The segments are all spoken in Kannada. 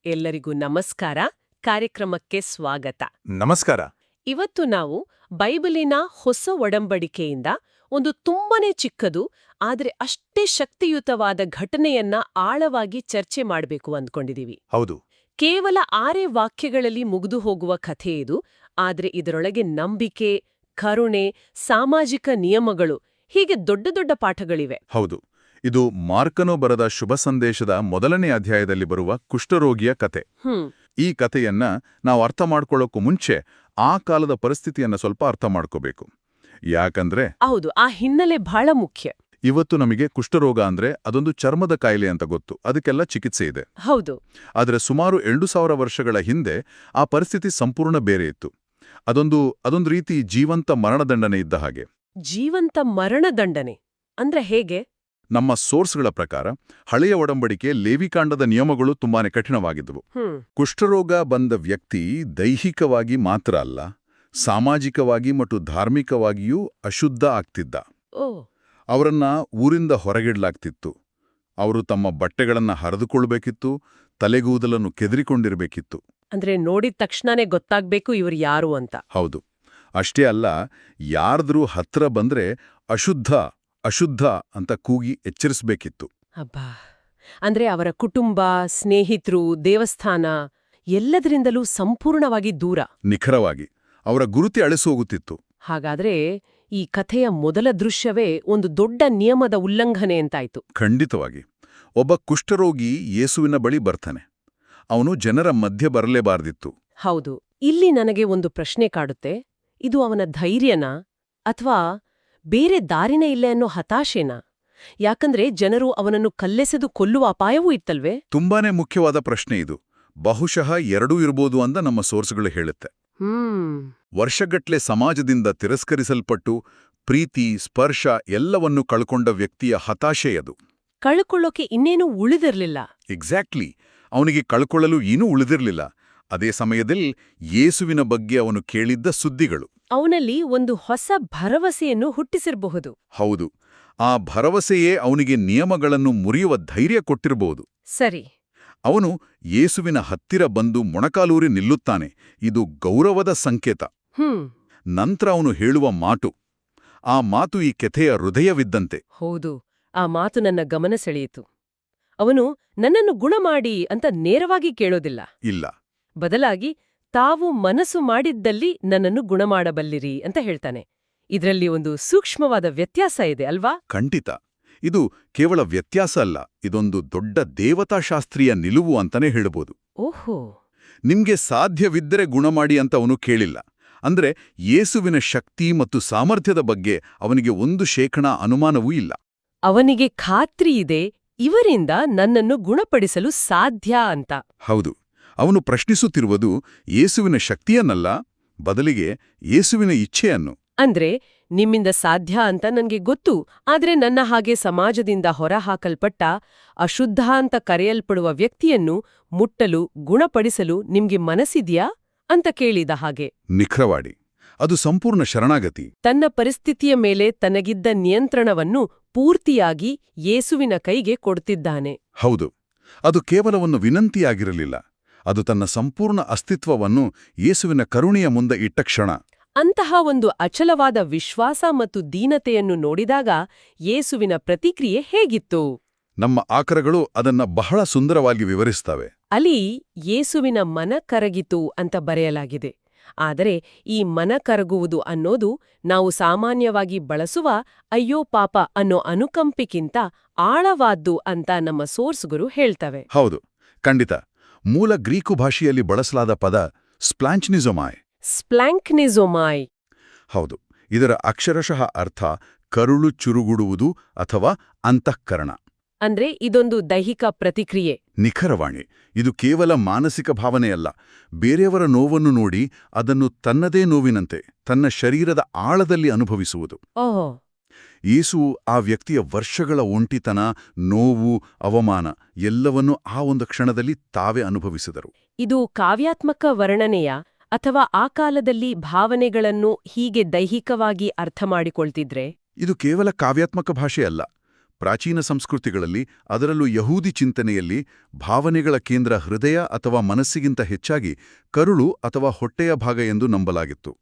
ಎಲ್ಲರಿಗೂ ನಮಸ್ಕಾರ. ಕಾರ್ಯಕ್ರಮಕ್ಕೆ ಸ್ವಾಗತ. ನಮಸ್ಕಾರ. ಇವತ್ತು ನಾವು ಬೈಬಲಿನ ಹೊಸ ಒಡಂಬಡಿಕೆಯಿಂದ ಒಂದು ತುಂಬಾನೇ ಚಿಕ್ಕದು ಆದರೆ ಅಷ್ಟೇ ಶಕ್ತಿಯುತವಾದ ಘಟನೆಯನ್ನ ಆಳವಾಗಿ ಚರ್ಚೆ ಮಾಡಬೇಕು ಅಂದ್ಕೊಂಡಿದೀವಿ. ಹೌದು. ಕೇವಲ 6 ವಾಕ್ಯಗಳಲ್ಲಿ ಮುಗಿದು ಹೋಗುವ ಕಥೆ ಇದು. ಆದ್ರೆ ಇದರೊಳಗೆ ನಂಬಿಕೆ, ಕರುಣೆ, ಸಾಮಾಜಿಕ ನಿಯಮಗಳು ಹೀಗೆ ದೊಡ್ಡ ದೊಡ್ಡ ಪಾಠಗಳಿವೆ. ಹೌದು. ಇದು ಮಾರ್ಕನು ಬರೆದ ಶುಭ ಸಂದೇಶದ ಮೊದಲನೇ ಅಧ್ಯಾಯದಲ್ಲಿ ಬರುವ ಕುಷ್ಠರೋಗಿಯ ಕತೆ. ಈ ಕಥೆಯನ್ನ ನಾವು ಅರ್ಥ ಮಾಡ್ಕೊಳ್ಳೋಕ್ಕೂ ಮುಂಚೆ ಆ ಕಾಲದ ಪರಿಸ್ಥಿತಿಯನ್ನ ಸ್ವಲ್ಪ ಅರ್ಥ ಮಾಡ್ಕೋಬೇಕು. ಯಾಕಂದ್ರೆ ಹೌದು, ಆ ಹಿನ್ನೆಲೆ ಬಹಳ ಮುಖ್ಯ. ಇವತ್ತು ನಮಗೆ ಕುಷ್ಠರೋಗ ಅಂದ್ರೆ ಅದೊಂದು ಚರ್ಮದ ಕಾಯಿಲೆ ಅಂತ ಗೊತ್ತು, ಅದಕ್ಕೆಲ್ಲ ಚಿಕಿತ್ಸೆ ಇದೆ. ಹೌದು. ಆದರೆ ಸುಮಾರು 2000 ವರ್ಷಗಳ ಹಿಂದೆ ಆ ಪರಿಸ್ಥಿತಿ ಸಂಪೂರ್ಣ ಬೇರೆ ಇತ್ತು. ಅದೊಂದು ರೀತಿ ಜೀವಂತ ಮರಣದಂಡನೆ ಇದ್ದ ಹಾಗೆ. ಜೀವಂತ ಮರಣದಂಡನೆ ಅಂದ್ರೆ ಹೇಗೆ? ನಮ್ಮ ಸೋರ್ಸ್ಗಳ ಪ್ರಕಾರ ಹಳೆಯ ಒಡಂಬಡಿಕೆ ಲೇವಿಕಾಂಡದ ನಿಯಮಗಳು ತುಂಬಾನೇ ಕಠಿಣವಾಗಿದ್ದವು. ಕುಷ್ಠರೋಗ ಬಂದ ವ್ಯಕ್ತಿ ದೈಹಿಕವಾಗಿ ಮಾತ್ರ ಅಲ್ಲ, ಸಾಮಾಜಿಕವಾಗಿ ಮತ್ತು ಧಾರ್ಮಿಕವಾಗಿಯೂ ಅಶುದ್ಧ ಆಗ್ತಿದ್ದ. ಅವರನ್ನ ಊರಿಂದ ಹೊರಗಿಡ್ಲಾಗ್ತಿತ್ತು. ಅವರು ತಮ್ಮ ಬಟ್ಟೆಗಳನ್ನ ಹರಿದುಕೊಳ್ಬೇಕಿತ್ತು, ತಲೆಗೂದಲನ್ನು ಕೆದರಿಕೊಂಡಿರ್ಬೇಕಿತ್ತು. ಅಂದ್ರೆ ನೋಡಿದ ತಕ್ಷಣನೇ ಗೊತ್ತಾಗ್ಬೇಕು ಇವರು ಯಾರು ಅಂತ. ಹೌದು. ಅಷ್ಟೇ ಅಲ್ಲ, ಯಾರ್ದ್ರೂ ಹತ್ರ ಬಂದ್ರೆ ಅಶುದ್ಧ ಅಶುದ್ಧ ಅಂತ ಕೂಗಿ ಎಚ್ಚರಿಸಬೇಕಿತ್ತು. ಅಬ್ಬಾ, ಅಂದ್ರೆ ಅವರ ಕುಟುಂಬ, ಸ್ನೇಹಿತರು, ದೇವಸ್ಥಾನ ಎಲ್ಲದರಿಂದಲೂ ಸಂಪೂರ್ಣವಾಗಿ ದೂರ. ನಿಖರವಾಗಿ ಅವರ ಗುರುತಿ ಅಳಿಸೋಗುತ್ತಿತ್ತು. ಹಾಗಾದ್ರೆ ಈ ಕಥೆಯ ಮೊದಲ ದೃಶ್ಯವೇ ಒಂದು ದೊಡ್ಡ ನಿಯಮದ ಉಲ್ಲಂಘನೆ ಅಂತಾಯ್ತು. ಖಂಡಿತವಾಗಿ. ಒಬ್ಬ ಕುಷ್ಠರೋಗಿ ಯೇಸುವಿನ ಬಳಿ ಬರ್ತಾನೆ. ಅವನು ಜನರ ಮಧ್ಯೆ ಬರಲೇಬಾರ್ದಿತ್ತು. ಹೌದು. ಇಲ್ಲಿ ನನಗೆ ಒಂದು ಪ್ರಶ್ನೆ ಕಾಡುತ್ತೆ. ಇದು ಅವನ ಧೈರ್ಯನಾ ಅಥವಾ ಬೇರೆ ದಾರಿನೇ ಇಲ್ಲ ಅನ್ನೋ ಹತಾಶೆನಾ? ಯಾಕಂದ್ರೆ ಜನರು ಅವನನ್ನು ಕಲ್ಲೆಸೆದು ಕೊಲ್ಲುವ ಅಪಾಯವೂ ಇತ್ತಲ್ವೇ? ತುಂಬಾನೇ ಮುಖ್ಯವಾದ ಪ್ರಶ್ನೆ ಇದು. ಬಹುಶಃ ಎರಡೂ ಇರ್ಬೋದು ಅಂತ ನಮ್ಮ ಸೋರ್ಸ್ಗಳು ಹೇಳುತ್ತೆ. ವರ್ಷಗಟ್ಲೆ ಸಮಾಜದಿಂದ ತಿರಸ್ಕರಿಸಲ್ಪಟ್ಟು ಪ್ರೀತಿ, ಸ್ಪರ್ಶ ಎಲ್ಲವನ್ನೂ ಕಳ್ಕೊಂಡ ವ್ಯಕ್ತಿಯ ಹತಾಶೆಯದು. ಕಳ್ಕೊಳ್ಳೋಕೆ ಇನ್ನೇನೂ ಉಳಿದಿರ್ಲಿಲ್ಲ. ಎಕ್ಸಾಕ್ಟ್ಲಿ. ಅವನಿಗೆ ಕಳ್ಕೊಳ್ಳಲು ಏನೂ ಉಳಿದಿರ್ಲಿಲ್ಲ. ಅದೇ ಸಮಯದಲ್ಲಿ ಯೇಸುವಿನ ಬಗ್ಗೆ ಅವನು ಕೇಳಿದ್ದ ಸುದ್ದಿಗಳು ಅವನಲ್ಲಿ ಒಂದು ಹೊಸ ಭರವಸೆಯನ್ನು ಹುಟ್ಟಿಸಿರಬಹುದು. ಹೌದು. ಆ ಭರವಸೆಯೇ ಅವನಿಗೆ ನಿಯಮಗಳನ್ನು ಮುರಿಯುವ ಧೈರ್ಯ ಕೊಟ್ಟಿರಬಹುದು. ಸರಿ. ಅವನು ಯೇಸುವಿನ ಹತ್ತಿರ ಬಂದು ಮೊಣಕಾಲೂರಿ ನಿಲ್ಲುತ್ತಾನೆ. ಇದು ಗೌರವದ ಸಂಕೇತ. ನಂತರ ಅವನು ಹೇಳುವ ಮಾತು, ಆ ಮಾತು ಈ ಕಥೆಯ ಹೃದಯವಿದ್ದಂತೆ. ಹೌದು, ಆ ಮಾತು ನನ್ನ ಗಮನ ಸೆಳೆಯಿತು. ಅವನು ನನ್ನನ್ನು ಗುಣಮಾಡಿ ಅಂತ ನೇರವಾಗಿ ಕೇಳೋದಿಲ್ಲ. ಇಲ್ಲ. ಬದಲಾಗಿ ತಾವು ಮನಸ್ಸು ಮಾಡಿದ್ದಲ್ಲಿ ನನ್ನನ್ನು ಗುಣಮಾಡಬಲ್ಲಿರಿ ಅಂತ ಹೇಳ್ತಾನೆ. ಇದರಲ್ಲಿ ಒಂದು ಸೂಕ್ಷ್ಮವಾದ ವ್ಯತ್ಯಾಸ ಇದೆ ಅಲ್ವಾ? ಖಂಡಿತ. ಇದು ಕೇವಲ ವ್ಯತ್ಯಾಸ ಅಲ್ಲ, ಇದೊಂದು ದೊಡ್ಡ ದೇವತಾಶಾಸ್ತ್ರೀಯ ನಿಲುವು ಅಂತಾನೆ ಹೇಳಬಹುದು. ಓಹೋ. ನಿಮ್ಗೆ ಸಾಧ್ಯವಿದ್ದರೆ ಗುಣಮಾಡಿ ಅಂತ ಅವನು ಕೇಳಿಲ್ಲ. ಅಂದ್ರೆ ಯೇಸುವಿನ ಶಕ್ತಿ ಮತ್ತು ಸಾಮರ್ಥ್ಯದ ಬಗ್ಗೆ ಅವನಿಗೆ 1% ಅನುಮಾನವೂ ಇಲ್ಲ. ಅವನಿಗೆ ಖಾತ್ರಿಯಿದೆ, ಇವರಿಂದ ನನ್ನನ್ನು ಗುಣಪಡಿಸಲು ಸಾಧ್ಯ ಅಂತ. ಹೌದು. ಅವನು ಪ್ರಶ್ನಿಸುತ್ತಿರುವುದು ಯೇಸುವಿನ ಶಕ್ತಿಯನ್ನಲ್ಲ, ಬದಲಿಗೆ ಯೇಸುವಿನ ಇಚ್ಛೆಯನ್ನು. ಅಂದ್ರೆ ನಿಮ್ಮಿಂದ ಸಾಧ್ಯ ಅಂತ ನನ್ಗೆ ಗೊತ್ತು, ಆದ್ರೆ ನನ್ನ ಹಾಗೆ ಸಮಾಜದಿಂದ ಹೊರಹಾಕಲ್ಪಟ್ಟ ಅಶುದ್ಧ ಅಂತ ಕರೆಯಲ್ಪಡುವ ವ್ಯಕ್ತಿಯನ್ನು ಮುಟ್ಟಲು, ಗುಣಪಡಿಸಲು ನಿಮ್ಗೆ ಮನಸ್ಸಿದ್ಯಾ ಅಂತ ಕೇಳಿದ ಹಾಗೆ. ನಿಖರವಾಡಿ. ಅದು ಸಂಪೂರ್ಣ ಶರಣಾಗತಿ. ತನ್ನ ಪರಿಸ್ಥಿತಿಯ ಮೇಲೆ ತನಗಿದ್ದ ನಿಯಂತ್ರಣವನ್ನು ಪೂರ್ತಿಯಾಗಿ ಯೇಸುವಿನ ಕೈಗೆ ಕೊಡ್ತಿದ್ದಾನೆ. ಹೌದು. ಅದು ಕೇವಲ ಒಂದು ವಿನಂತಿಯಾಗಿರಲಿಲ್ಲ, ಅದು ತನ್ನ ಸಂಪೂರ್ಣ ಅಸ್ತಿತ್ವವನ್ನು ಯೇಸುವಿನ ಕರುಣೆಯ ಮುಂದೆ ಇಟ್ಟ ಕ್ಷಣ. ಅಂತಹ ಒಂದು ಅಚಲವಾದ ವಿಶ್ವಾಸ ಮತ್ತು ದೀನತೆಯನ್ನು ನೋಡಿದಾಗ ಯೇಸುವಿನ ಪ್ರತಿಕ್ರಿಯೆ ಹೇಗಿತ್ತು? ನಮ್ಮ ಆಕರಗಳು ಅದನ್ನ ಬಹಳ ಸುಂದರವಾಗಿ ವಿವರಿಸ್ತವೆ. ಅಲ್ಲಿ ಯೇಸುವಿನ ಮನ ಕರಗಿತು ಅಂತ ಬರೆಯಲಾಗಿದೆ. ಆದರೆ ಈ ಮನ ಕರಗುವುದು ಅನ್ನೋದು ನಾವು ಸಾಮಾನ್ಯವಾಗಿ ಬಳಸುವ ಅಯ್ಯೋ ಪಾಪ ಅನ್ನೋ ಅನುಕಂಪಕ್ಕಿಂತ ಆಳವಾದ್ದು ಅಂತ ನಮ್ಮ ಸೋರ್ಸ್ಗಳು ಹೇಳ್ತವೆ. ಹೌದು, ಖಂಡಿತ. ಮೂಲ ಗ್ರೀಕು ಭಾಷೆಯಲ್ಲಿ ಬಳಸಲಾದ ಪದ ಸ್ಪ್ಲಾಂಚ್ನಿಜೊಮಾಯ್. ಸ್ಪ್ಲಾಂಕ್ನಿಜೊಮಾಯ್. ಹೌದು. ಇದರ ಅಕ್ಷರಶಃ ಅರ್ಥ ಕರುಳು ಚುರುಗುಡುವುದು ಅಥವಾ ಅಂತಃಕರಣ. ಅಂದ್ರೆ ಇದೊಂದು ದೈಹಿಕ ಪ್ರತಿಕ್ರಿಯೆ. ನಿಖರವಾಣಿ. ಇದು ಕೇವಲ ಮಾನಸಿಕ ಭಾವನೆಯಲ್ಲ. ಬೇರೆಯವರ ನೋವನ್ನು ನೋಡಿ ಅದನ್ನು ತನ್ನದೇ ನೋವಿನಂತೆ ತನ್ನ ಶರೀರದ ಆಳದಲ್ಲಿ ಅನುಭವಿಸುವುದು. ಓಹೋ. ಯೇಸು ಆ ವ್ಯಕ್ತಿಯ ವರ್ಷಗಳ ಒಂಟಿತನ, ನೋವು, ಅವಮಾನ ಎಲ್ಲವನ್ನೂ ಆ ಒಂದು ಕ್ಷಣದಲ್ಲಿ ತಾವೇ ಅನುಭವಿಸಿದರು. ಇದು ಕಾವ್ಯಾತ್ಮಕ ವರ್ಣನೆಯ ಅಥವಾ ಆ ಕಾಲದಲ್ಲಿ ಭಾವನೆಗಳನ್ನು ಹೀಗೆ ದೈಹಿಕವಾಗಿ ಅರ್ಥ ಮಾಡಿಕೊಳ್ತಿದ್ರೆ? ಇದು ಕೇವಲ ಕಾವ್ಯಾತ್ಮಕ ಭಾಷೆಯಲ್ಲ, ಪ್ರಾಚೀನ ಸಂಸ್ಕೃತಿಗಳಲ್ಲಿ, ಅದರಲ್ಲೂ ಯಹೂದಿ ಚಿಂತನೆಯಲ್ಲಿ, ಭಾವನೆಗಳ ಕೇಂದ್ರ ಹೃದಯ ಅಥವಾ ಮನಸ್ಸಿಗಿಂತ ಹೆಚ್ಚಾಗಿ ಕರುಳು ಅಥವಾ ಹೊಟ್ಟೆಯ ಭಾಗ ಎಂದು ನಂಬಲಾಗಿತ್ತು.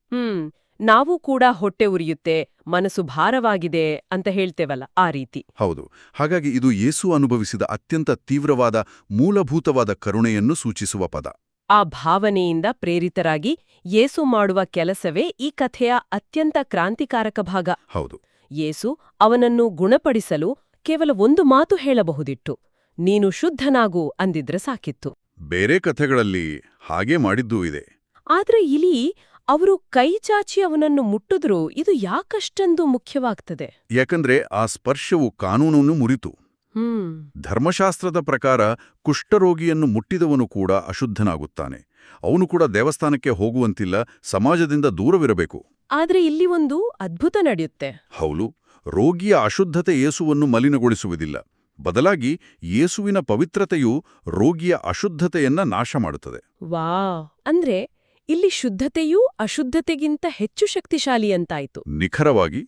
ನಾವು ಕೂಡ ಹೊಟ್ಟೆ ಉರಿಯುತ್ತೆ, ಮನಸ್ಸು ಭಾರವಾಗಿದೆ ಅಂತ ಹೇಳ್ತೇವಲ್ಲ, ಆ ರೀತಿ. ಹೌದು. ಹಾಗಾಗಿ ಇದು ಯೇಸು ಅನುಭವಿಸಿದ ಅತ್ಯಂತ ತೀವ್ರವಾದ ಮೂಲಭೂತವಾದ ಕರುಣೆಯನ್ನು ಸೂಚಿಸುವ ಪದ. ಆ ಭಾವನೆಯಿಂದ ಪ್ರೇರಿತರಾಗಿ ಯೇಸು ಮಾಡುವ ಕೆಲಸವೇ ಈ ಕಥೆಯ ಅತ್ಯಂತ ಕ್ರಾಂತಿಕಾರಕ ಭಾಗ. ಹೌದು. ಯೇಸು ಅವನನ್ನು ಗುಣಪಡಿಸಲು ಕೇವಲ ಒಂದು ಮಾತು ಹೇಳಬಹುದಿತ್ತು, ನೀನು ಶುದ್ಧನಾಗು ಅಂದಿದ್ರೆ ಸಾಕಿತ್ತು. ಬೇರೆ ಕಥೆಗಳಲ್ಲಿ ಹಾಗೆ ಮಾಡಿದ್ದೂ ಇದೆ. ಆದ್ರೆ ಇಲ್ಲಿ ಅವರು ಕೈಚಾಚಿ ಅವನನ್ನು ಮುಟ್ಟಿದ್ರೂ ಇದು ಯಾಕಷ್ಟೊಂದು ಮುಖ್ಯವಾಗ್ತದೆ? ಯಾಕಂದ್ರೆ ಆ ಸ್ಪರ್ಶವು ಕಾನೂನನ್ನು ಮುರಿತು. ಧರ್ಮಶಾಸ್ತ್ರದ ಪ್ರಕಾರ ಕುಷ್ಠರೋಗಿಯನ್ನು ಮುಟ್ಟಿದವನು ಕೂಡ ಅಶುದ್ಧನಾಗುತ್ತಾನೆ. ಅವನು ಕೂಡ ದೇವಸ್ಥಾನಕ್ಕೆ ಹೋಗುವಂತಿಲ್ಲ, ಸಮಾಜದಿಂದ ದೂರವಿರಬೇಕು. ಆದ್ರೆ ಇಲ್ಲಿ ಒಂದು ಅದ್ಭುತ ನಡೆಯುತ್ತೆ. ಹೌದು. ರೋಗಿಯ ಅಶುದ್ಧತೆ ಯೇಸುವನ್ನು ಮಲಿನಗೊಳಿಸುವುದಿಲ್ಲ. ಬದಲಾಗಿ ಯೇಸುವಿನ ಪವಿತ್ರತೆಯು ರೋಗಿಯ ಅಶುದ್ಧತೆಯನ್ನ ನಾಶ ಮಾಡುತ್ತದೆ. ಅಂದ್ರೆ ಇಲ್ಲಿ ಶುದ್ಧತೆಯೂ ಅಶುದ್ಧತೆಗಿಂತ ಹೆಚ್ಚು ಶಕ್ತಿಶಾಲಿ ಅಂತಾಯ್ತು. ನಿಖರವಾಗಿ.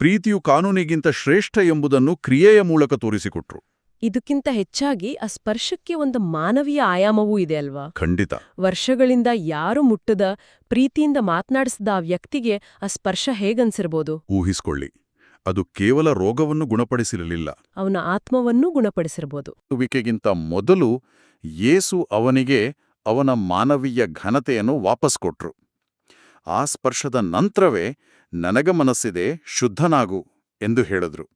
ಪ್ರೀತಿಯು ಕಾನೂನಿಗಿಂತ ಶ್ರೇಷ್ಠ ಎಂಬುದನ್ನು ಕ್ರಿಯೆಯ ಮೂಲಕ ತೋರಿಸಿಕೊಟ್ರು. ಇದಕ್ಕಿಂತ ಹೆಚ್ಚಾಗಿ ಆ ಸ್ಪರ್ಶಕ್ಕೆ ಒಂದು ಮಾನವೀಯ ಆಯಾಮವೂ ಇದೆ ಅಲ್ವಾ? ಖಂಡಿತ. ವರ್ಷಗಳಿಂದ ಯಾರು ಮುಟ್ಟದ, ಪ್ರೀತಿಯಿಂದ ಮಾತನಾಡಿಸಿದ ಆ ವ್ಯಕ್ತಿಗೆ ಆ ಸ್ಪರ್ಶ ಹೇಗನ್ಸಿರ್ಬೋದು? ಊಹಿಸ್ಕೊಳ್ಳಿ. ಅದು ಕೇವಲ ರೋಗವನ್ನು ಗುಣಪಡಿಸಿರಲಿಲ್ಲ, ಅವನ ಆತ್ಮವನ್ನೂ ಗುಣಪಡಿಸಿರ್ಬೋದು. ವಿಕೆಗಿಂತ ಮೊದಲು ಯೇಸು ಅವನಿಗೆ ಅವನ ಮಾನವೀಯ ಘನತೆಯನ್ನು ವಾಪಸ್ ಕೊಟ್ರು. ಆ ಸ್ಪರ್ಶದ ನಂತರವೇ ನನಗ ಮನಸ್ಸಿದೆ, ಶುದ್ಧನಾಗು ಎಂದು ಹೇಳಿದ್ರು.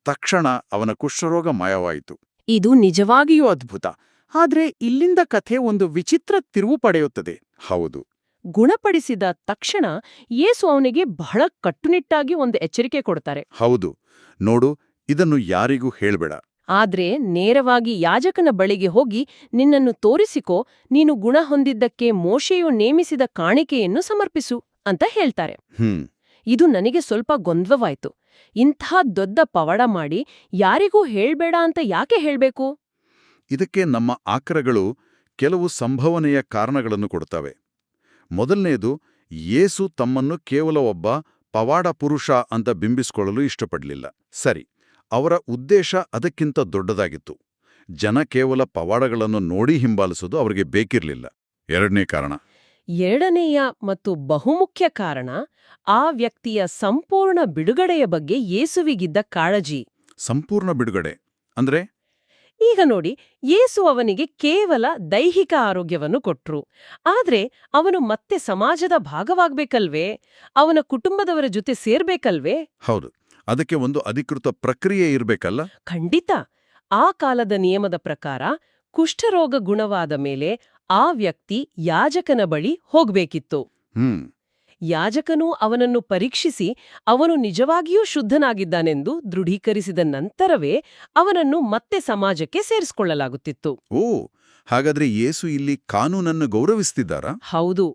ತಕ್ಷಣ ಅವನ ಕುಷ್ಠರೋಗ ಮಾಯವಾಯಿತು. ಇದು ನಿಜವಾಗಿಯೂ ಅದ್ಭುತ. ಆದ್ರೆ ಇಲ್ಲಿಂದ ಕಥೆ ಒಂದು ವಿಚಿತ್ರ ತಿರುವು ಪಡೆಯುತ್ತದೆ. ಹೌದು. ಗುಣಪಡಿಸಿದ ತಕ್ಷಣ ಯೇಸು ಅವನಿಗೆ ಬಹಳ ಕಟ್ಟುನಿಟ್ಟಾಗಿ ಒಂದು ಎಚ್ಚರಿಕೆ ಕೊಡ್ತಾರೆ. ಹೌದು. ನೋಡು, ಇದನ್ನು ಯಾರಿಗೂ ಹೇಳ್ಬೇಡ. ಆದ್ರೆ ನೇರವಾಗಿ ಯಾಜಕನ ಬಳಿಗೆ ಹೋಗಿ ನಿನ್ನನ್ನು ತೋರಿಸಿಕೋ, ನೀನು ಗುಣ ಹೊಂದಿದ್ದಕ್ಕೆ ಮೋಶೆಯು ನೇಮಿಸಿದ ಕಾಣಿಕೆಯನ್ನು ಸಮರ್ಪಿಸು ಅಂತ ಹೇಳ್ತಾರೆ. ಇದು ನನಗೆ ಸ್ವಲ್ಪ ಗೊಂದಲವಾಯ್ತು. ಇಂಥ ದೊಡ್ಡ ಪವಾಡ ಮಾಡಿ ಯಾರಿಗೂ ಹೇಳ್ಬೇಡ ಅಂತ ಯಾಕೆ ಹೇಳ್ಬೇಕು? ಇದಕ್ಕೆ ನಮ್ಮ ಆಕರಗಳು ಕೆಲವು ಸಂಭವನೆಯ ಕಾರಣಗಳನ್ನು ಕೊಡ್ತವೆ. ಮೊದಲನೇದು, ಯೇಸು ತಮ್ಮನ್ನು ಕೇವಲ ಒಬ್ಬ ಪವಾಡ ಪುರುಷ ಅಂತ ಬಿಂಬಿಸಿಕೊಳ್ಳಲು ಇಷ್ಟಪಡಲಿಲ್ಲ. ಸರಿ, ಅವರ ಉದ್ದೇಶ ಅದಕ್ಕಿಂತ ದೊಡ್ಡದಾಗಿತ್ತು. ಜನ ಕೇವಲ ಪವಾಡಗಳನ್ನು ನೋಡಿ ಹಿಂಬಾಲಿಸೋದು ಅವರಿಗೆ ಬೇಕಿರಲಿಲ್ಲ. ಎರಡನೇ ಕಾರಣ, ಎರಡನೆಯ ಮತ್ತು ಬಹುಮುಖ್ಯ ಕಾರಣ, ಆ ವ್ಯಕ್ತಿಯ ಸಂಪೂರ್ಣ ಬಿಡುಗಡೆಯ ಬಗ್ಗೆ ಯೇಸುವಿಗಿದ್ದ ಕಾಳಜಿ. ಸಂಪೂರ್ಣ ಬಿಡುಗಡೆ ಅಂದ್ರೆ? ಈಗ ನೋಡಿ, ಯೇಸು ಅವನಿಗೆ ಕೇವಲ ದೈಹಿಕ ಆರೋಗ್ಯವನ್ನು ಕೊಟ್ರು. ಆದ್ರೆ ಅವನು ಮತ್ತೆ ಸಮಾಜದ ಭಾಗವಾಗ್ಬೇಕಲ್ವೇ? ಅವನ ಕುಟುಂಬದವರ ಜೊತೆ ಸೇರ್ಬೇಕಲ್ವೇ? ಹೌದು. ಅದಕ್ಕೆ ಒಂದು ಅಧಿಕೃತ ಪ್ರಕ್ರಿಯೆ ಇರಬೇಕಲ್ಲ? ಖಂಡಿತ. ಆ ಕಾಲದ ನಿಯಮದ ಪ್ರಕಾರ ಕುಷ್ಠರೋಗ ಗುಣವಾದ ಮೇಲೆ ಆ ವ್ಯಕ್ತಿ ಯಾಜಕನ ಬಳಿ ಹೋಗ್ಬೇಕಿತ್ತು. ಯಾಜಕನು ಅವನನ್ನು ಪರೀಕ್ಷಿಸಿ ಅವನು ನಿಜವಾಗಿಯೂ ಶುದ್ಧನಾಗಿದ್ದಾನೆಂದು ದೃಢೀಕರಿಸಿದ ನಂತರವೇ ಅವನನ್ನು ಮತ್ತೆ ಸಮಾಜಕ್ಕೆ ಸೇರಿಸಿಕೊಳ್ಳಲಾಗುತ್ತಿತ್ತು. ಓ, ಹಾಗಾದ್ರೆ ಯೇಸು ಇಲ್ಲಿ ಕಾನೂನನ್ನು ಗೌರವಿಸ್ತಿದ್ದಾರಾ? ಹೌದು.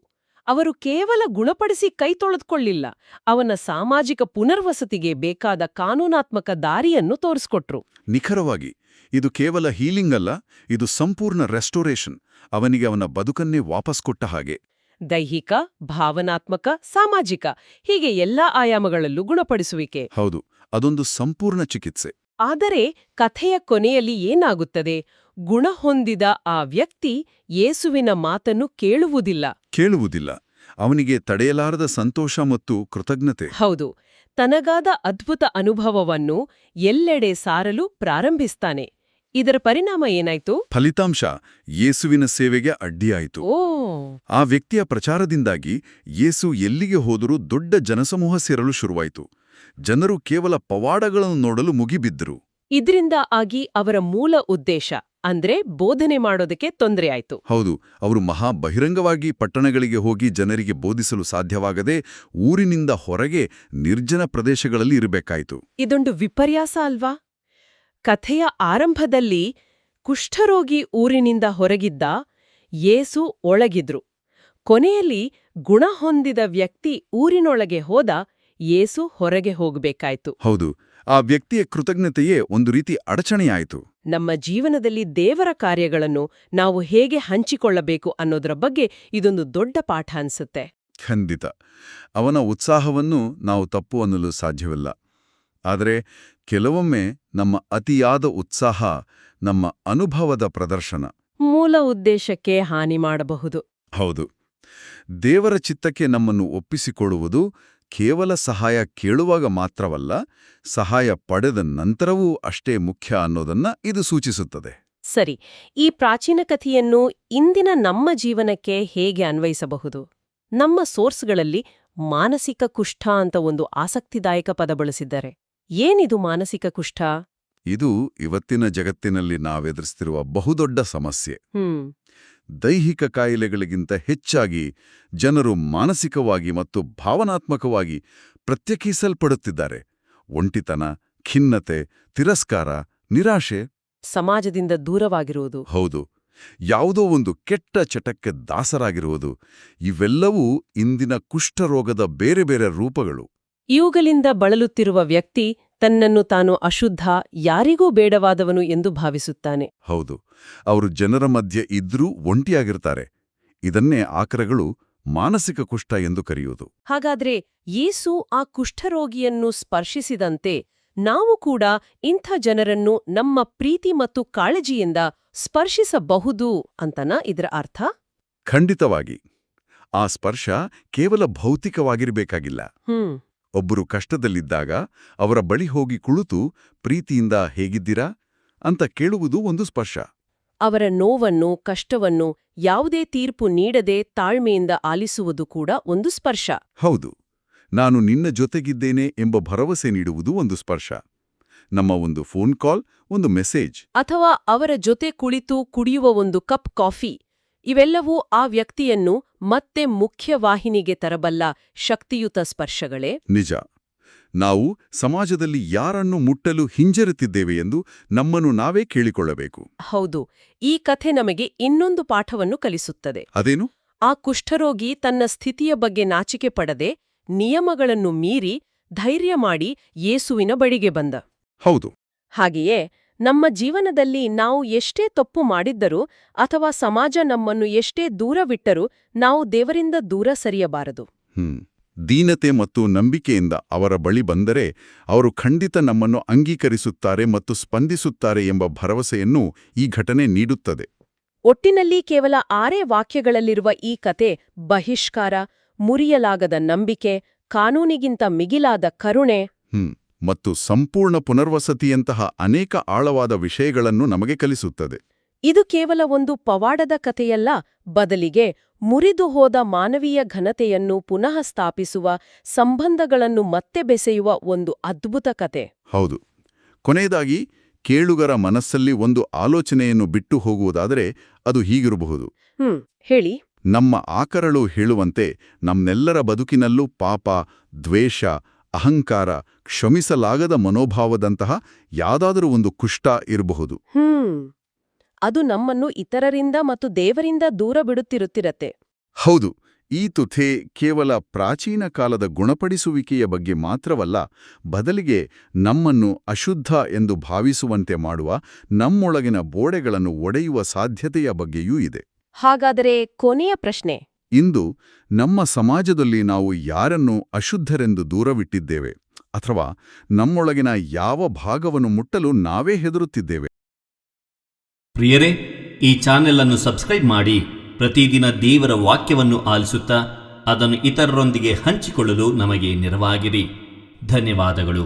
ಅವರು ಕೇವಲ ಗುಣಪಡಿಸಿ ಕೈ ತೊಳೆದುಕೊಳ್ಳಿಲ್ಲ, ಅವನ ಸಾಮಾಜಿಕ ಪುನರ್ವಸತಿಗೆ ಬೇಕಾದ ಕಾನೂನಾತ್ಮಕ ದಾರಿಯನ್ನು ತೋರಿಸ್ಕೊಟ್ರು. ನಿಖರವಾಗಿ. ಇದು ಕೇವಲ ಹೀಲಿಂಗ್ ಅಲ್ಲ, ಇದು ಸಂಪೂರ್ಣ ರೆಸ್ಟೋರೇಷನ್. ಅವನಿಗೆ ಅವನ ಬದುಕನ್ನೇ ವಾಪಸ್ ಕೊಟ್ಟ ಹಾಗೆ. ದೈಹಿಕ, ಭಾವನಾತ್ಮಕ, ಸಾಮಾಜಿಕ, ಹೀಗೆ ಎಲ್ಲಾ ಆಯಾಮಗಳಲ್ಲೂ ಗುಣಪಡಿಸುವಿಕೆ. ಹೌದು, ಅದೊಂದು ಸಂಪೂರ್ಣ ಚಿಕಿತ್ಸೆ. ಆದರೆ ಕಥೆಯ ಕೊನೆಯಲ್ಲಿ ಏನಾಗುತ್ತದೆ? ಗುಣ ಹೊಂದಿದ ಆ ವ್ಯಕ್ತಿ ಯೇಸುವಿನ ಮಾತನ್ನು ಕೇಳುವುದಿಲ್ಲ. ಅವನಿಗೆ ತಡೆಯಲಾರದ ಸಂತೋಷ ಮತ್ತು ಕೃತಜ್ಞತೆ. ಹೌದು, ತನಗಾದ ಅದ್ಭುತ ಅನುಭವವನ್ನು ಎಲ್ಲೆಡೆ ಸಾರಲು ಪ್ರಾರಂಭಿಸ್ತಾನೆ. ಇದರ ಪರಿಣಾಮ ಏನಾಯ್ತು? ಫಲಿತಾಂಶ ಯೇಸುವಿನ ಸೇವೆಗೆ ಅಡ್ಡಿಯಾಯಿತು. ಆ ವ್ಯಕ್ತಿಯ ಪ್ರಚಾರದಿಂದಾಗಿ ಯೇಸು ಎಲ್ಲಿಗೆ ಹೋದರೂ ದೊಡ್ಡ ಜನಸಮೂಹ ಸೇರಲು ಶುರುವಾಯಿತು. ಜನರು ಕೇವಲ ಪವಾಡಗಳನ್ನು ನೋಡಲು ಮುಗಿಬಿದ್ದರು. ಇದರಿಂದ ಆಗಿ ಅವರ ಮೂಲ ಉದ್ದೇಶ ಅಂದ್ರೆ ಬೋಧನೆ ಮಾಡೋದಕ್ಕೆ ತೊಂದರೆ ಆಯ್ತು. ಹೌದು, ಅವರು ಮಹಾ ಬಹಿರಂಗವಾಗಿ ಪಟ್ಟಣಗಳಿಗೆ ಹೋಗಿ ಜನರಿಗೆ ಬೋಧಿಸಲು ಸಾಧ್ಯವಾಗದೆ ಊರಿನಿಂದ ಹೊರಗೆ ನಿರ್ಜನ ಪ್ರದೇಶಗಳಲ್ಲಿ ಇರಬೇಕಾಯಿತು. ಇದೊಂದು ವಿಪರ್ಯಾಸ ಅಲ್ವಾ? ಕಥೆಯ ಆರಂಭದಲ್ಲಿ ಕುಷ್ಠರೋಗಿ ಊರಿನಿಂದ ಹೊರಗಿದ್ದ, ಯೇಸು ಒಳಗಿದ್ರು. ಕೊನೆಯಲ್ಲಿ ಗುಣ ಹೊಂದಿದ ವ್ಯಕ್ತಿ ಊರಿನೊಳಗೆ ಹೋದ, ಯೇಸು ಹೊರಗೆ ಹೋಗಬೇಕಾಯ್ತು. ಹೌದು, ಆ ವ್ಯಕ್ತಿಯ ಕೃತಜ್ಞತೆಯೇ ಒಂದು ರೀತಿ ಅಡಚಣೆಯಾಯಿತು. ನಮ್ಮ ಜೀವನದಲ್ಲಿ ದೇವರ ಕಾರ್ಯಗಳನ್ನು ನಾವು ಹೇಗೆ ಹಂಚಿಕೊಳ್ಳಬೇಕು ಅನ್ನೋದರ ಬಗ್ಗೆ ಇದೊಂದು ದೊಡ್ಡ ಪಾಠ ಅನ್ಸುತ್ತೆ. ಖಂಡಿತ. ಅವನ ಉತ್ಸಾಹವನ್ನು ನಾವು ತಪ್ಪು ಅನ್ನಲು ಸಾಧ್ಯವಿಲ್ಲ. ಆದರೆ ಕೆಲವೊಮ್ಮೆ ನಮ್ಮ ಅತಿಯಾದ ಉತ್ಸಾಹ ನಮ್ಮ ಅನುಭವದ ಪ್ರದರ್ಶನ. ಮೂಲ ಉದ್ದೇಶಕ್ಕೆ ಹಾನಿ ಮಾಡಬಹುದು. ಹೌದು. ದೇವರ ಚಿತ್ತಕ್ಕೆ ನಮ್ಮನ್ನು ಒಪ್ಪಿಸಿಕೊಳ್ಳುವುದು ಕೇವಲ ಸಹಾಯ ಕೇಳುವಾಗ ಮಾತ್ರವಲ್ಲ, ಸಹಾಯ ಪಡೆದ ನಂತರವೂ ಅಷ್ಟೇ ಮುಖ್ಯ ಅನ್ನೋದನ್ನ ಇದು ಸೂಚಿಸುತ್ತದೆ. ಸರಿ, ಈ ಪ್ರಾಚೀನ ಕಥೆಯನ್ನು ಇಂದಿನ ನಮ್ಮ ಜೀವನಕ್ಕೆ ಹೇಗೆ ಅನ್ವಯಿಸಬಹುದು? ನಮ್ಮ ಸೋರ್ಸ್ಗಳಲ್ಲಿ ಮಾನಸಿಕ ಕುಷ್ಠ ಅಂತ ಒಂದು ಆಸಕ್ತಿದಾಯಕ ಪದ ಬಳಸಿದ್ದಾರೆ. ಏನಿದು ಮಾನಸಿಕ ಕುಷ್ಠ? ಇದು ಇವತ್ತಿನ ಜಗತ್ತಿನಲ್ಲಿ ನಾವೆದುರಿಸ್ತಿರುವ ಬಹುದೊಡ್ಡ ಸಮಸ್ಯೆ. ಹ್ಮ್ ದೈಹಿಕ ಕಾಯಿಲೆಗಳಿಗಿಂತ ಹೆಚ್ಚಾಗಿ ಜನರು ಮಾನಸಿಕವಾಗಿ ಮತ್ತು ಭಾವನಾತ್ಮಕವಾಗಿ ಪ್ರತ್ಯೇಕಿಸಲ್ಪಡುತ್ತಿದ್ದಾರೆ. ಒಂಟಿತನ, ಖಿನ್ನತೆ, ತಿರಸ್ಕಾರ, ನಿರಾಶೆ. ಸಮಾಜದಿಂದ ದೂರವಾಗಿರುವುದು. ಹೌದು, ಯಾವುದೋ ಒಂದು ಕೆಟ್ಟ ಚಟಕ್ಕೆ ದಾಸರಾಗಿರುವುದು. ಇವೆಲ್ಲವೂ ಇಂದಿನ ಕುಷ್ಠರೋಗದ ಬೇರೆ ಬೇರೆ ರೂಪಗಳು. ಇವುಗಳಿಂದ ಬಳಲುತ್ತಿರುವ ವ್ಯಕ್ತಿ ತನ್ನನ್ನು ತಾನು ಅಶುದ್ಧ, ಯಾರಿಗೂ ಬೇಡವಾದವನು ಎಂದು ಭಾವಿಸುತ್ತಾನೆ. ಹೌದು, ಅವರು ಜನರ ಮಧ್ಯೆ ಇದ್ರೂ ಒಂಟಿಯಾಗಿರ್ತಾರೆ. ಇದನ್ನೇ ಆಕರಗಳು ಮಾನಸಿಕ ಕುಷ್ಠ ಎಂದು ಕರೆಯುವುದು. ಹಾಗಾದ್ರೆ ಯೇಸು ಆ ಕುಷ್ಠರೋಗಿಯನ್ನು ಸ್ಪರ್ಶಿಸಿದಂತೆ ನಾವು ಕೂಡ ಇಂಥ ಜನರನ್ನು ನಮ್ಮ ಪ್ರೀತಿ ಮತ್ತು ಕಾಳಜಿಯಿಂದ ಸ್ಪರ್ಶಿಸಬಹುದು ಅಂತನಾ ಇದರ ಅರ್ಥ? ಖಂಡಿತವಾಗಿ. ಆ ಸ್ಪರ್ಶ ಕೇವಲ ಭೌತಿಕವಾಗಿರಬೇಕಾಗಿಲ್ಲ. ಒಬ್ಬರು ಕಷ್ಟದಲ್ಲಿದ್ದಾಗ ಅವರ ಬಳಿ ಹೋಗಿ ಕುಳಿತು ಪ್ರೀತಿಯಿಂದ ಹೇಗಿದ್ದೀರಾ ಅಂತ ಕೇಳುವುದು ಒಂದು ಸ್ಪರ್ಶ. ಅವರ ನೋವನ್ನು, ಕಷ್ಟವನ್ನು ಯಾವುದೇ ತೀರ್ಪು ನೀಡದೆ ತಾಳ್ಮೆಯಿಂದ ಆಲಿಸುವುದು ಕೂಡ ಒಂದು ಸ್ಪರ್ಶ. ಹೌದು, ನಾನು ನಿನ್ನ ಜೊತೆಗಿದ್ದೇನೆ ಎಂಬ ಭರವಸೆ ನೀಡುವುದು ಒಂದು ಸ್ಪರ್ಶ. ನಮ್ಮ ಒಂದು ಫೋನ್ ಕಾಲ್, ಒಂದು ಮೆಸೇಜ್, ಅಥವಾ ಅವರ ಜೊತೆ ಕುಳಿತು ಕುಡಿಯುವ ಒಂದು ಕಪ್ ಕಾಫಿ, ಇವೆಲ್ಲವೂ ಆ ವ್ಯಕ್ತಿಯನ್ನು ಮತ್ತೆ ಮುಖ್ಯವಾಹಿನಿಗೆ ತರಬಲ್ಲ ಶಕ್ತಿಯುತ ಸ್ಪರ್ಶಗಳೇ. ನಿಜ. ನಾವು ಸಮಾಜದಲ್ಲಿ ಯಾರನ್ನು ಮುಟ್ಟಲು ಹಿಂಜರಿತಿದ್ದೇವೆ ಎಂದು ನಮ್ಮನ್ನು ನಾವೇ ಕೇಳಿಕೊಳ್ಳಬೇಕು. ಹೌದು, ಈ ಕಥೆ ನಮಗೆ ಇನ್ನೊಂದು ಪಾಠವನ್ನು ಕಲಿಸುತ್ತದೆ. ಅದೇನು? ಆ ಕುಷ್ಠರೋಗಿ ತನ್ನ ಸ್ಥಿತಿಯ ಬಗ್ಗೆ ನಾಚಿಕೆ ಪಡದೆ, ನಿಯಮಗಳನ್ನು ಮೀರಿ ಧೈರ್ಯ ಮಾಡಿ ಯೇಸುವಿನ ಬಳಿಗೆ ಬಂದ. ಹೌದು. ಹಾಗೆಯೇ ನಮ್ಮ ಜೀವನದಲ್ಲಿ ನಾವು ಎಷ್ಟೇ ತಪ್ಪು ಮಾಡಿದ್ದರೂ ಅಥವಾ ಸಮಾಜ ನಮ್ಮನ್ನು ಎಷ್ಟೇ ದೂರವಿಟ್ಟರೂ ನಾವು ದೇವರಿಂದ ದೂರ ಸರಿಯಬಾರದು. ದೀನತೆ ಮತ್ತು ನಂಬಿಕೆಯಿಂದ ಅವರ ಬಳಿ ಬಂದರೆ ಅವರು ಖಂಡಿತ ನಮ್ಮನ್ನು ಅಂಗೀಕರಿಸುತ್ತಾರೆ ಮತ್ತು ಸ್ಪಂದಿಸುತ್ತಾರೆ ಎಂಬ ಭರವಸೆಯನ್ನು ಈ ಘಟನೆ ನೀಡುತ್ತದೆ. ಒಟ್ಟಿನಲ್ಲಿ ಕೇವಲ 6 ವಾಕ್ಯಗಳಲ್ಲಿರುವ ಈ ಕತೆ ಬಹಿಷ್ಕಾರ, ಮುರಿಯಲಾಗದ ನಂಬಿಕೆ, ಕಾನೂನಿಗಿಂತ ಮಿಗಿಲಾದ ಕರುಣೆ ಮತ್ತು ಸಂಪೂರ್ಣ ಪುನರ್ವಸತಿಯಂತಹ ಅನೇಕ ಆಳವಾದ ವಿಷಯಗಳನ್ನು ನಮಗೆ ಕಲಿಸುತ್ತದೆ. ಇದು ಕೇವಲ ಒಂದು ಪವಾಡದ ಕಥೆಯಲ್ಲ, ಬದಲಿಗೆ ಮುರಿದು ಹೋದ ಮಾನವೀಯ ಘನತೆಯನ್ನು ಪುನಃ ಸ್ಥಾಪಿಸುವ, ಸಂಬಂಧಗಳನ್ನು ಮತ್ತೆ ಬೆಸೆಯುವ ಒಂದು ಅದ್ಭುತ ಕತೆ. ಹೌದು. ಕೊನೆಯದಾಗಿ ಕೇಳುಗರ ಮನಸ್ಸಲ್ಲಿ ಒಂದು ಆಲೋಚನೆಯನ್ನು ಬಿಟ್ಟು ಹೋಗುವುದಾದರೆ ಅದು ಹೀಗಿರಬಹುದು. ಹೇಳಿ. ನಮ್ಮ ಆಕರಳು ಹೇಳುವಂತೆ ನಮ್ಮೆಲ್ಲರ ಬದುಕಿನಲ್ಲೂ ಪಾಪ, ದ್ವೇಷ, ಅಹಂಕಾರ, ಕ್ಷಮಿಸಲಾಗದ ಮನೋಭಾವದಂತಹ ಯಾವುದಾದರೂ ಒಂದು ಕುಷ್ಠ ಇರಬಹುದು. ಅದು ನಮ್ಮನ್ನು ಇತರರಿಂದ ಮತ್ತು ದೇವರಿಂದ ದೂರ ಬಿಡುತ್ತಿರುತ್ತಿರತ್ತೆ. ಹೌದು. ಈ ತುಥೆ ಕೇವಲ ಪ್ರಾಚೀನ ಕಾಲದ ಗುಣಪಡಿಸುವಿಕೆಯ ಬಗ್ಗೆ ಮಾತ್ರವಲ್ಲ, ಬದಲಿಗೆ ನಮ್ಮನ್ನು ಅಶುದ್ಧ ಎಂದು ಭಾವಿಸುವಂತೆ ಮಾಡುವ ನಮ್ಮೊಳಗಿನ ಬೋಡೆಗಳನ್ನು ಒಡೆಯುವ ಸಾಧ್ಯತೆಯ ಬಗ್ಗೆಯೂ ಇದೆ. ಹಾಗಾದರೆ ಕೊನೆಯ ಪ್ರಶ್ನೆ. ಇಂದು ನಮ್ಮ ಸಮಾಜದಲ್ಲಿ ನಾವು ಯಾರನ್ನು ಅಶುದ್ಧರೆಂದು ದೂರವಿಟ್ಟಿದ್ದೇವೆ, ಅಥವಾ ನಮ್ಮೊಳಗಿನ ಯಾವ ಭಾಗವನ್ನು ಮುಟ್ಟಲು ನಾವೇ ಹೆದರುತ್ತಿದ್ದೇವೆ? ಪ್ರಿಯರೇ, ಈ ಚಾನೆಲ್ ಅನ್ನು ಸಬ್ಸ್ಕ್ರೈಬ್ ಮಾಡಿ ಪ್ರತಿದಿನ ದೇವರ ವಾಕ್ಯವನ್ನು ಆಲಿಸುತ್ತಾ ಅದನ್ನು ಇತರರೊಂದಿಗೆ ಹಂಚಿಕೊಳ್ಳಲು ನಮಗೆ ನೆರವಾಗಿರಿ. ಧನ್ಯವಾದಗಳು.